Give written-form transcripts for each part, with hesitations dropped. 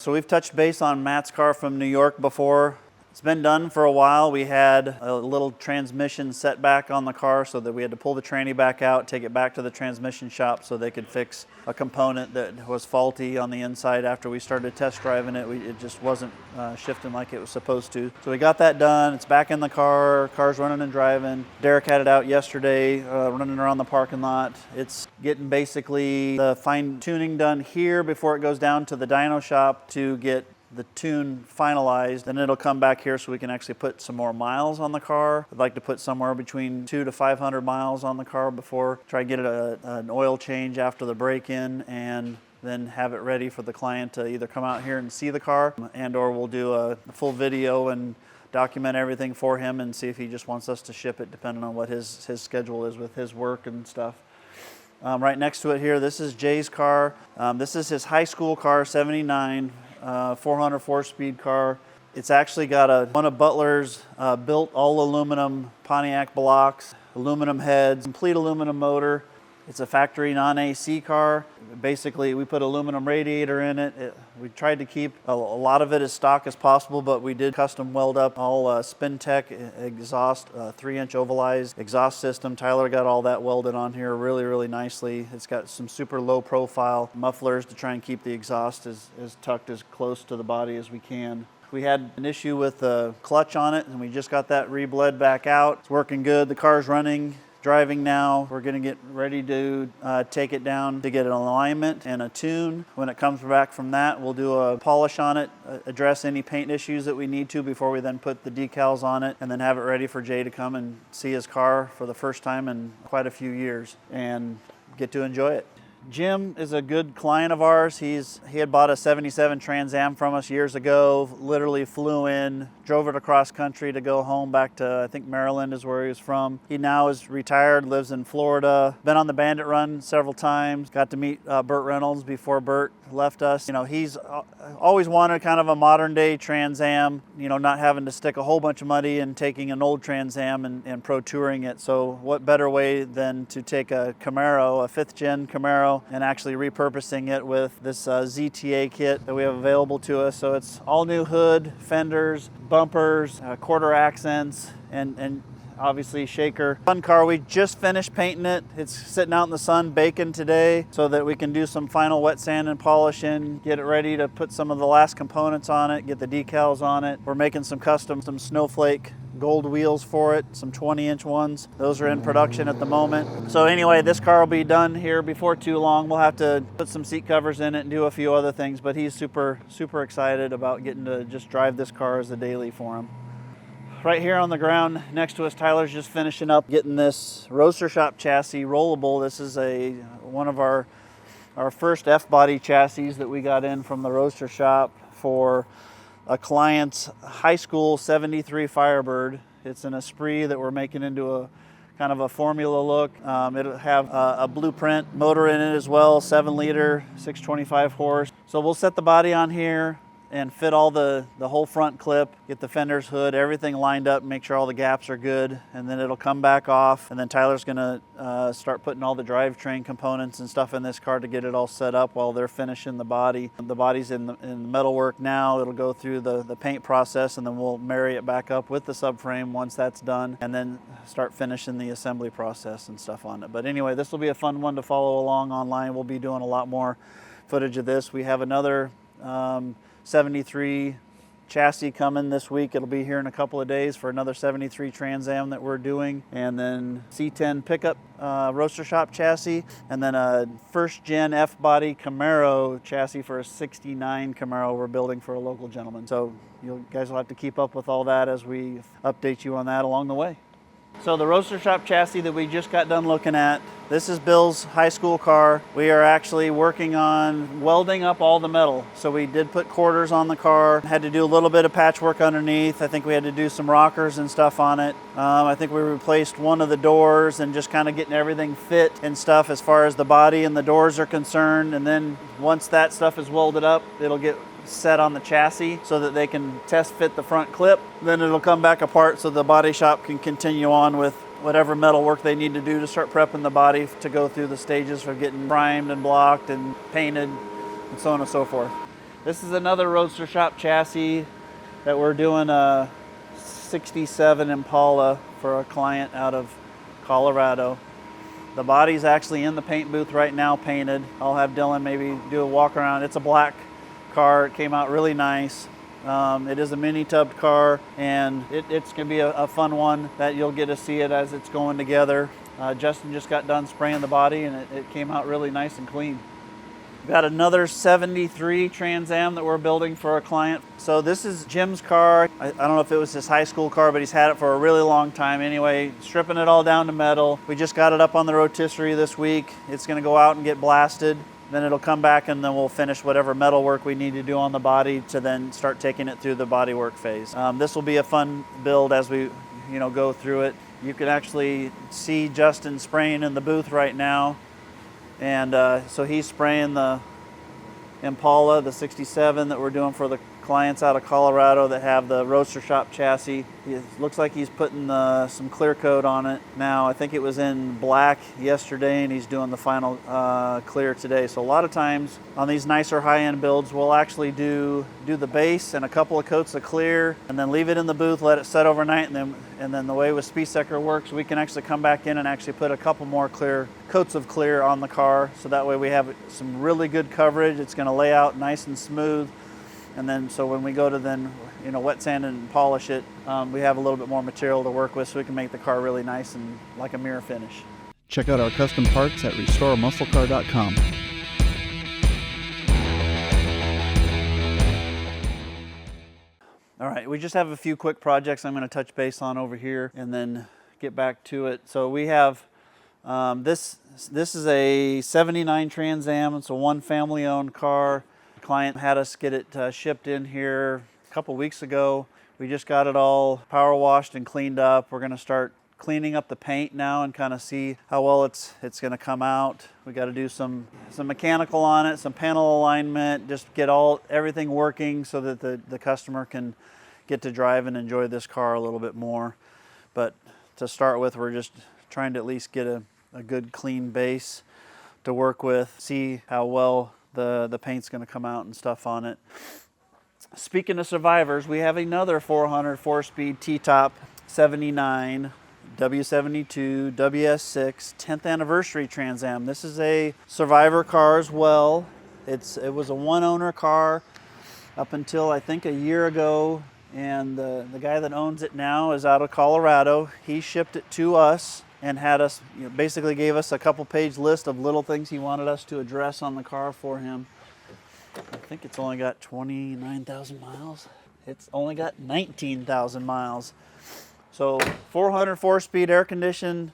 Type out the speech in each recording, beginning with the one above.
So we've touched base on Matt's car from New York before. It's been done for a while. We had a little transmission setback on the car so that we had to pull the tranny back out, take it back to the transmission shop so they could fix a component that was faulty on the inside. After we started test driving it, it just wasn't shifting like it was supposed to. So we got that done. It's back in the car. Car's running and driving. Derek had it out yesterday, running around the parking lot. It's getting basically the fine tuning done here before it goes down to the dyno shop to get the tune finalized, and it'll come back here so we can actually put some more miles on the car. I'd like to put somewhere between 200 to 500 miles on the car before try to get it an oil change after the break-in, and then have it ready for the client to either come out here and see the car, and or we'll do a full video and document everything for him and see if he just wants us to ship it, depending on what his schedule is with his work and stuff. Right next to it here, this is Jay's car. This is his high school car, 79. 404 speed car. It's actually got one of Butler's built all aluminum Pontiac blocks, aluminum heads, complete aluminum motor. It's a factory non-AC car. Basically, we put aluminum radiator in it. We tried to keep a lot of it as stock as possible, but we did custom weld up all Spintech exhaust, 3-inch ovalized exhaust system. Tyler got all that welded on here really, really nicely. It's got some super low profile mufflers to try and keep the exhaust as tucked as close to the body as we can. We had an issue with the clutch on it, and we just got that re-bled back out. It's working good. The car's running. Driving now. We're going to get ready to take it down to get an alignment and a tune. When it comes back from that, we'll do a polish on it, address any paint issues that we need to before we then put the decals on it, and then have it ready for Jay to come and see his car for the first time in quite a few years and get to enjoy it. Jim is a good client of ours. He had bought a 77 Trans Am from us years ago, literally flew in, drove it across country to go home back to, I think Maryland is where he was from. He now is retired, lives in Florida, been on the Bandit Run several times, got to meet Burt Reynolds before Burt left us. You know, he's always wanted kind of a modern day Trans Am, you know, not having to stick a whole bunch of money in taking an old Trans Am and pro touring it. So what better way than to take a Camaro, a 5th gen Camaro, and actually repurposing it with this ZTA kit that we have available to us. So it's all new hood, fenders, bumpers, quarter accents, and obviously shaker. Fun car. We just finished painting it. It's sitting out in the sun baking today so that we can do some final wet sand and polishing, get it ready to put some of the last components on it, get the decals on it. We're making some snowflake gold wheels for it, some 20-inch ones. Those are in production at the moment. So anyway, this car will be done here before too long. We'll have to put some seat covers in it and do a few other things, but he's super, super excited about getting to just drive this car as a daily for him. Right here on the ground next to us, Tyler's just finishing up getting this Roadster Shop chassis rollable. This is one of our first F-body chassis that we got in from the Roadster Shop for a client's high school 73 Firebird. It's an Esprit that we're making into a kind of a formula look. It'll have a blueprint motor in it as well, 7-liter, 625 horse. So we'll set the body on here and fit all the whole front clip, get the fenders, hood, everything lined up, make sure all the gaps are good, and then it'll come back off. And then Tyler's gonna start putting all the drivetrain components and stuff in this car to get it all set up while they're finishing the body. The body's in the metalwork now. It'll go through the paint process, and then we'll marry it back up with the subframe once that's done, and then start finishing the assembly process and stuff on it. But anyway, this will be a fun one to follow along online. We'll be doing a lot more footage of this. We have another 73 chassis coming this week. It'll be here in a couple of days for another 73 Trans Am that we're doing, and then C10 pickup Roadster Shop chassis, and then a 1st gen F-body Camaro chassis for a 69 Camaro we're building for a local gentleman. So you guys will have to keep up with all that as we update you on that along the way. So the Roadster Shop chassis that we just got done looking at, this is Bill's high school car. We are actually working on welding up all the metal. So we did put quarters on the car, had to do a little bit of patchwork underneath. I think we had to do some rockers and stuff on it. I think we replaced one of the doors and just kind of getting everything fit and stuff as far as the body and the doors are concerned. And then once that stuff is welded up, it'll get set on the chassis so that they can test fit the front clip. Then it'll come back apart so the body shop can continue on with whatever metal work they need to do to start prepping the body to go through the stages of getting primed and blocked and painted and so on and so forth. This is another Roadster Shop chassis that we're doing a 67 Impala for a client out of Colorado. The body's actually in the paint booth right now, painted. I'll have Dylan maybe do a walk around. It's a black car. It came out really nice. It is a mini tubbed car, and it's going to be a fun one that you'll get to see it as it's going together. Justin just got done spraying the body, and it came out really nice and clean. We've got another 73 Trans Am that we're building for a client. So this is Jim's car. I don't know if it was his high school car, but he's had it for a really long time. Anyway, stripping it all down to metal. We just got it up on the rotisserie this week. It's going to go out and get blasted. Then it'll come back, and then we'll finish whatever metal work we need to do on the body to then start taking it through the body work phase. This will be a fun build as we go through it. You can actually see Justin spraying in the booth right now. And so he's spraying the Impala, the 67 that we're doing for the clients out of Colorado that have the Roadster Shop chassis. It looks like he's putting some clear coat on it now. I think it was in black yesterday, and he's doing the final clear today. So a lot of times on these nicer high-end builds, we'll actually do the base and a couple of coats of clear, and then leave it in the booth, let it set overnight, and then the way with Speed Secker works, we can actually come back in and actually put a couple more coats of clear on the car, so that way we have some really good coverage. It's going to lay out nice and smooth. And then, so when we go to wet sand and polish it, we have a little bit more material to work with, so we can make the car really nice and like a mirror finish. Check out our custom parts at Restoreamusclecar.coma. All right, we just have a few quick projects I'm going to touch base on over here and then get back to it. So we have this is a 79 Trans Am. It's a one family-owned car. The client had us get it shipped in here a couple weeks ago. We just got it all power washed and cleaned up. We're going to start cleaning up the paint now and kind of see how well it's going to come out. We got to do some mechanical on it, some panel alignment, just get everything working so that the customer can get to drive and enjoy this car a little bit more. But to start with, we're just trying to at least get a good clean base to work with, see how well the paint's going to come out and stuff on it. Speaking of survivors, we have another 400 4-speed T-Top 79 W72 WS6 10th anniversary Trans Am. This is a survivor car as well. It was a one-owner car up until I think a year ago, and the guy that owns it now is out of Colorado. He shipped it to us and had us, basically gave us a couple-page list of little things he wanted us to address on the car for him. I think it's only got 29,000 miles. It's only got 19,000 miles. So 404 speed air conditioned,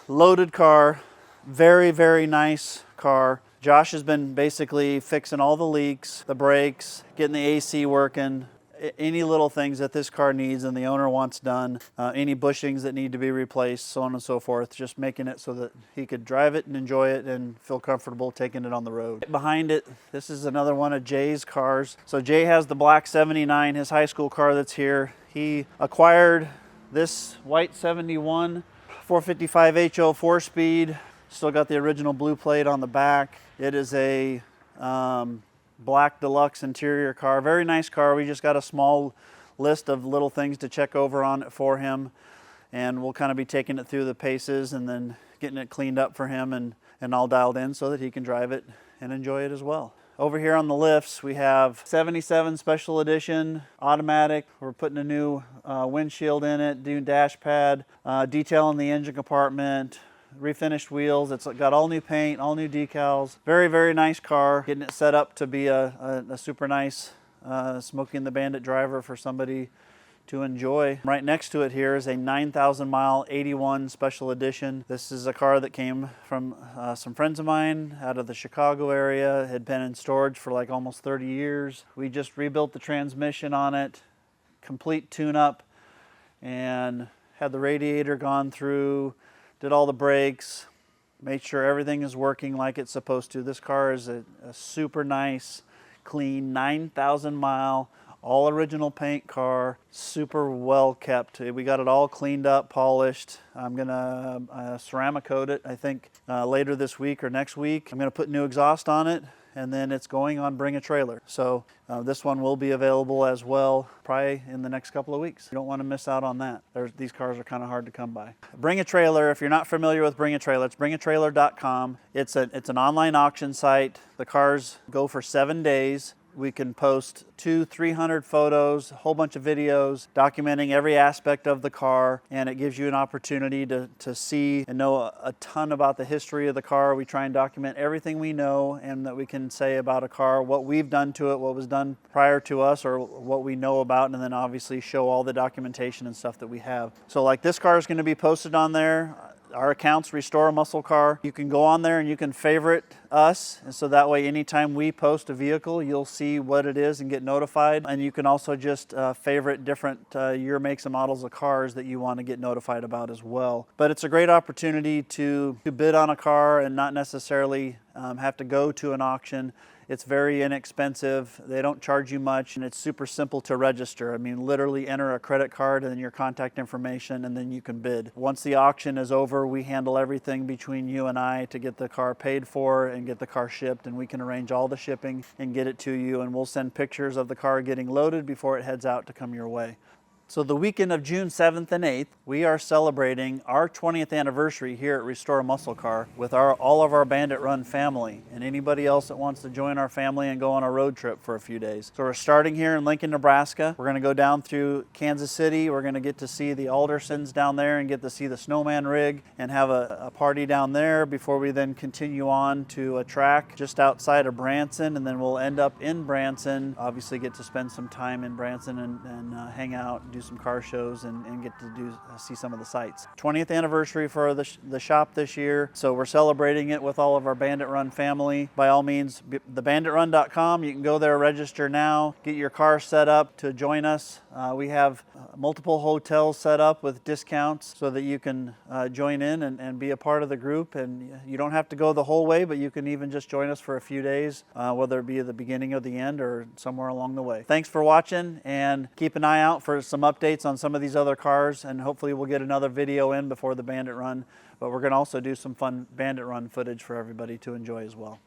loaded car, very, very nice car. Josh has been basically fixing all the leaks, the brakes, getting the AC working, any little things that this car needs and the owner wants done, any bushings that need to be replaced, so on and so forth, just making it so that he could drive it and enjoy it and feel comfortable taking it on the road. Behind it, this is another one of Jay's cars. So Jay has the black 79, his high school car that's here. He acquired this white 71 455 HO 4-speed, still got the original blue plate on the back. It is a black deluxe interior car, very nice car. We just got a small list of little things to check over on it for him, and we'll kind of be taking it through the paces and then getting it cleaned up for him and all dialed in so that he can drive it and enjoy it as well. Over here on the lifts, we have 77 Special Edition automatic. We're putting a new windshield in it, doing dash pad, detailing the engine compartment, refinished wheels. It's got all new paint, all new decals. Very, very nice car. Getting it set up to be a super nice Smokey and the Bandit driver for somebody to enjoy. Right next to it here is a 9,000 mile 81 Special Edition. This is a car that came from some friends of mine out of the Chicago area. It had been in storage for like almost 30 years. We just rebuilt the transmission on it, complete tune-up, and had the radiator gone through, did all the brakes, made sure everything is working like it's supposed to. This car is a super nice, clean, 9,000 mile, all original paint car, super well kept. We got it all cleaned up, polished. I'm gonna ceramic coat it, I think later this week or next week. I'm gonna put new exhaust on it and then it's going on BringATrailer. So this one will be available as well, probably in the next couple of weeks. You don't want to miss out on that. These cars are kind of hard to come by. BringATrailer, if you're not familiar with BringATrailer, it's BringATrailer.com. It's an online auction site. The cars go for 7 days. We can post 200-300 photos, a whole bunch of videos documenting every aspect of the car, and it gives you an opportunity to see and know a ton about the history of the car. We try and document everything we know and that we can say about a car, what we've done to it, what was done prior to us, or what we know about, and then obviously show all the documentation and stuff that we have. So like this car is going to be posted on there. Our account's Restore a Muscle Car. You can go on there and you can favorite us, and so that way anytime we post a vehicle, you'll see what it is and get notified. And you can also just favorite different year, makes, and models of cars that you want to get notified about as well. But it's a great opportunity to bid on a car and not necessarily have to go to an auction. It's very inexpensive. They don't charge you much, and it's super simple to register. I mean, literally enter a credit card and then your contact information, and then you can bid. Once the auction is over, we handle everything between you and I to get the car paid for and get the car shipped, and we can arrange all the shipping and get it to you, and we'll send pictures of the car getting loaded before it heads out to come your way. So the weekend of June 7th and 8th, we are celebrating our 20th anniversary here at Restore Muscle Car with all of our Bandit Run family and anybody else that wants to join our family and go on a road trip for a few days. So we're starting here in Lincoln, Nebraska. We're going to go down through Kansas City. We're going to get to see the Aldersons down there and get to see the snowman rig and have a party down there before we then continue on to a track just outside of Branson, and then we'll end up in Branson. Obviously get to spend some time in Branson and hang out, do some car shows, and get to see some of the sights. 20th anniversary for the shop this year, so we're celebrating it with all of our Bandit Run family. By all means, thebanditrun.com, you can go there, register now, get your car set up to join us. We have multiple hotels set up with discounts so that you can join in and be a part of the group, and you don't have to go the whole way, but you can even just join us for a few days, whether it be at the beginning or the end or somewhere along the way. Thanks for watching, and keep an eye out for some updates on some of these other cars, and hopefully we'll get another video in before the Bandit Run, but we're going to also do some fun Bandit Run footage for everybody to enjoy as well.